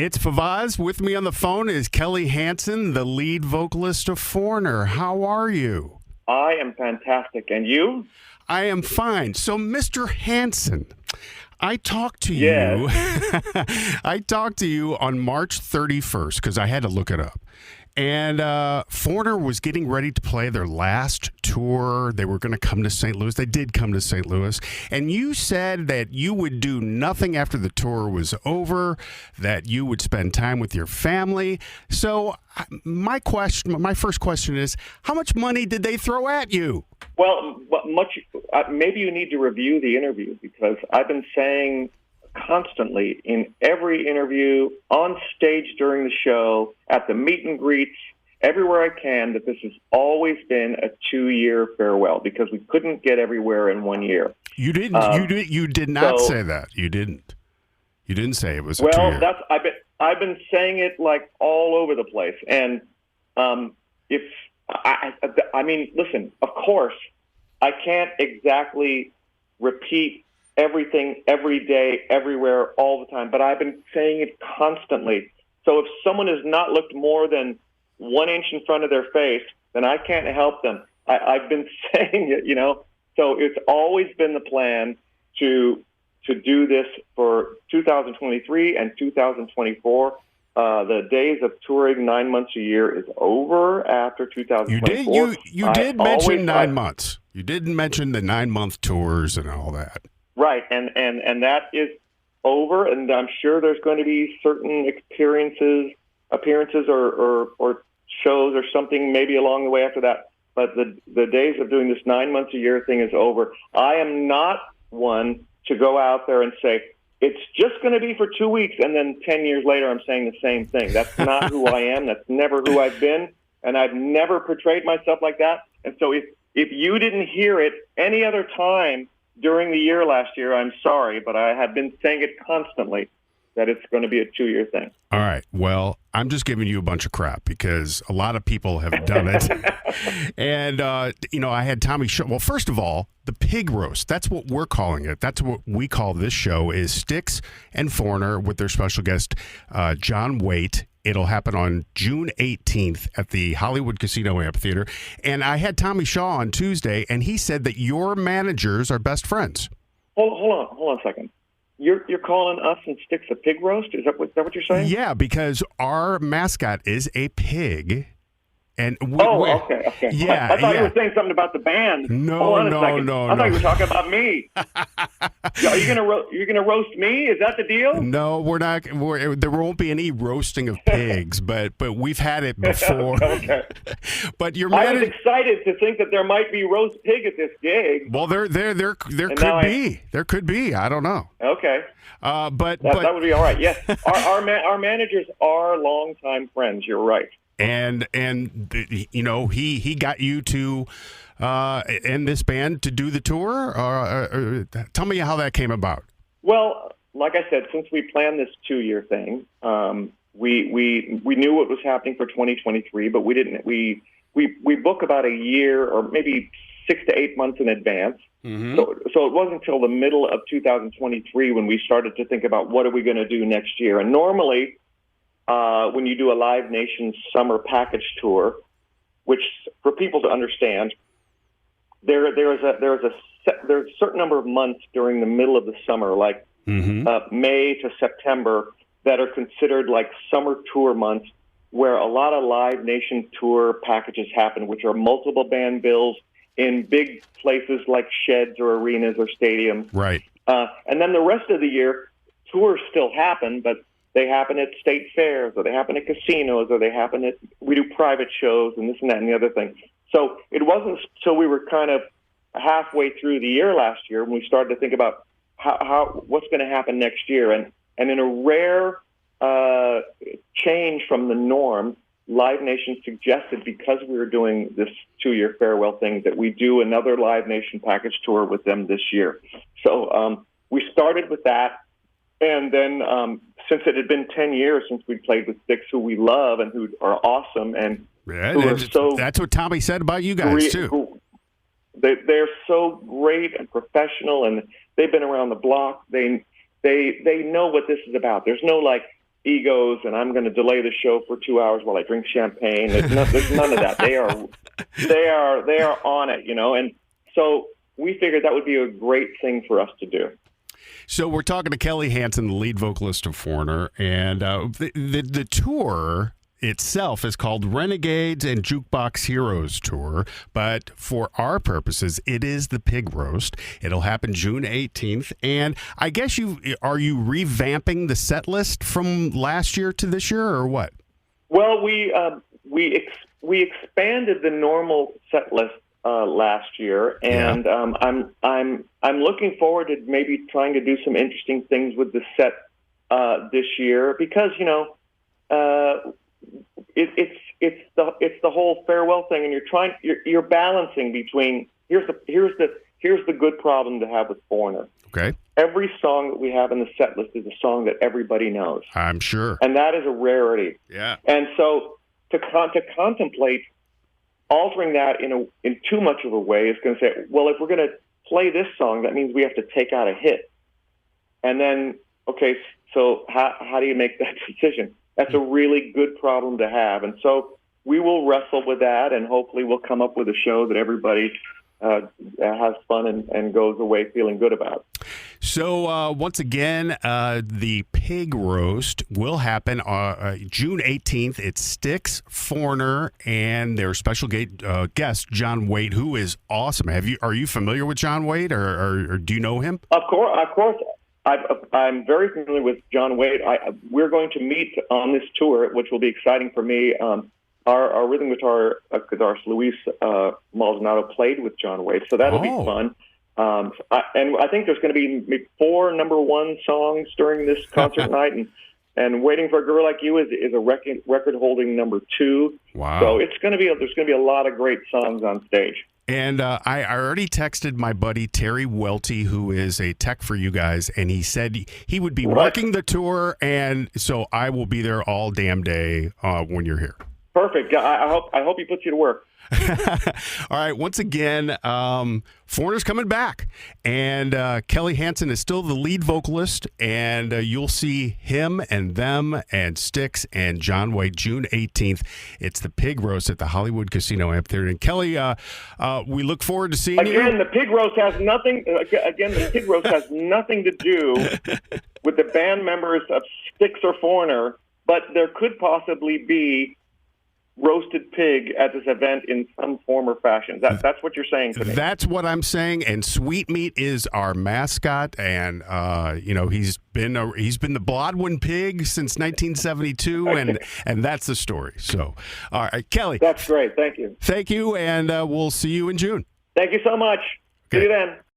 It's Favazz. With me on the phone is Kelly Hansen, the lead vocalist of Foreigner. How are you? I am fantastic. And you? I am fine. So, Mr. Hansen, I talked to Yes. you. I talked to you on March 31st because I had to look it up. And Foreigner was getting ready to play their last tour. They were going to come to St. Louis. They did come to St. Louis. And you said that you would do nothing after the tour was over, that you would spend time with your family. So my first question is, how much money did they throw at you? Well, maybe you need to review the interview, because I've been saying constantly in every interview, on stage during the show, at the meet and greets, everywhere I can, that this has always been a 2-year farewell, because we couldn't get everywhere in 1 year. You didn't. You did not say that. You didn't. You didn't say it was a 2-year. Well, I've been saying it like all over the place, and if I mean, listen, of course, I can't exactly repeat everything every day, everywhere, all the time, but I've been saying it constantly. So if someone has not looked more than 1 inch in front of their face, then I can't help them. I've been saying it, So it's always been the plan to do this for 2023 and 2024. The days of touring 9 months a year is over after 2024. You did mention 9 months. You didn't mention the 9-month tours and all that. Right, and that is over, and I'm sure there's going to be certain appearances or shows or something maybe along the way after that. But the days of doing this 9 months a year thing is over. I am not one to go out there and say, it's just going to be for 2 weeks, and then 10 years later I'm saying the same thing. That's not who I am. That's never who I've been, and I've never portrayed myself like that. And so if you didn't hear it any other time during the year last year, I'm sorry, but I have been saying it constantly that it's going to be a 2-year thing. All right. Well, I'm just giving you a bunch of crap because a lot of people have done it. And, I had Tommy Shaw. Well, first of all, the pig roast, that's what we're calling it. That's what we call this show, is Styx and Foreigner with their special guest, John Waite. It'll happen on June 18th at the Hollywood Casino Amphitheater. And I had Tommy Shaw on Tuesday, and he said that your managers are best friends. Hold on a second. You're calling us and Styx a pig roast? Is that what you're saying? Yeah, because our mascot is a pig. And okay. Yeah, I thought you were saying something about the band. No. I thought you were talking about me. Are you gonna roast me? Is that the deal? No, we're not. There won't be any roasting of pigs, but we've had it before. Okay. But I was excited to think that there might be roast pig at this gig. Well, there could be. There could be. I don't know. Okay. But that would be all right. Yes, our managers are longtime friends. You're right. And he got you to and this band to do the tour. Tell me how that came about. Well, like I said, since we planned this 2-year thing, we knew what was happening for 2023, but we didn't. We book about a year or maybe 6 to 8 months in advance. Mm-hmm. So it wasn't until the middle of 2023 when we started to think about what are we going to do next year. And normally, when you do a Live Nation summer package tour, which for people to understand, there's a certain number of months during the middle of the summer, like May to September, that are considered like summer tour months, where a lot of Live Nation tour packages happen, which are multiple band bills in big places like sheds or arenas or stadiums. Right. And then the rest of the year, tours still happen, but they happen at state fairs, or they happen at casinos, or we do private shows and this and that and the other thing. So it wasn't until we were kind of halfway through the year last year when we started to think about what's going to happen next year. And in a rare change from the norm, Live Nation suggested, because we were doing this 2-year farewell thing, that we do another Live Nation package tour with them this year. So we started with that. And then since it had been 10 years since we played with Styx, who we love and who are awesome, and that's what Tommy said about you guys, too. They're so great and professional, and they've been around the block. They know what this is about. There's no egos and I'm going to delay the show for 2 hours while I drink champagne. There's none of that. They are on it, and so we figured that would be a great thing for us to do. So we're talking to Kelly Hansen, the lead vocalist of Foreigner, and the tour itself is called Renegades and Jukebox Heroes Tour, but for our purposes, it is the Pig Roast. It'll happen June 18th, and I guess are you revamping the set list from last year to this year, or what? Well, we expanded the normal set list last year, and I'm looking forward to maybe trying to do some interesting things with the set this year because it's the whole farewell thing, and you're balancing between here's the good problem to have with Foreigner. Okay. Every song that we have in the set list is a song that everybody knows. I'm sure, and that is a rarity. Yeah. And so to contemplate altering that in too much of a way is going to say, well, if we're going to play this song, that means we have to take out a hit. And then, okay, so how do you make that decision? That's a really good problem to have. And so we will wrestle with that, and hopefully we'll come up with a show that everybody has fun and goes away feeling good about. So once again, the Pig Roast will happen June 18th. It Styx, Foreigner, and their special guest, John Waite, who is awesome. Are you familiar with John Waite, or do you know him? Of course. I'm very familiar with John Waite. We're going to meet on this tour, which will be exciting for me. Our rhythm guitarist, Luis Maldonado, played with John Waite, so that'll be fun. And I think there's going to be maybe 4 number-1 songs during this concert night, and Waiting for a Girl Like You is a record-holding number 2. Wow! So there's going to be a lot of great songs on stage. And I already texted my buddy Terry Welty, who is a tech for you guys, and he said he would be working the tour, and so I will be there all damn day when you're here. Perfect. I hope he puts you to work. All right. Once again, Foreigner's coming back, and Kelly Hansen is still the lead vocalist, and you'll see him and them and Styx and John Waite June 18th. It's the Pig Roast at the Hollywood Casino Amphitheater. And Kelly, we look forward to seeing you. Again, the Pig Roast has nothing. Again, the Pig Roast has nothing to do with the band members of Styx or Foreigner, but there could possibly be roasted pig at this event in some form or fashion. That's what you're saying to me. That's what I'm saying. And Sweetmeat is our mascot, and he's been the Blodwin pig since 1972, and that's the story. So, all right, Kelly. That's great. Thank you. Thank you, and we'll see you in June. Thank you so much. Okay. See you then.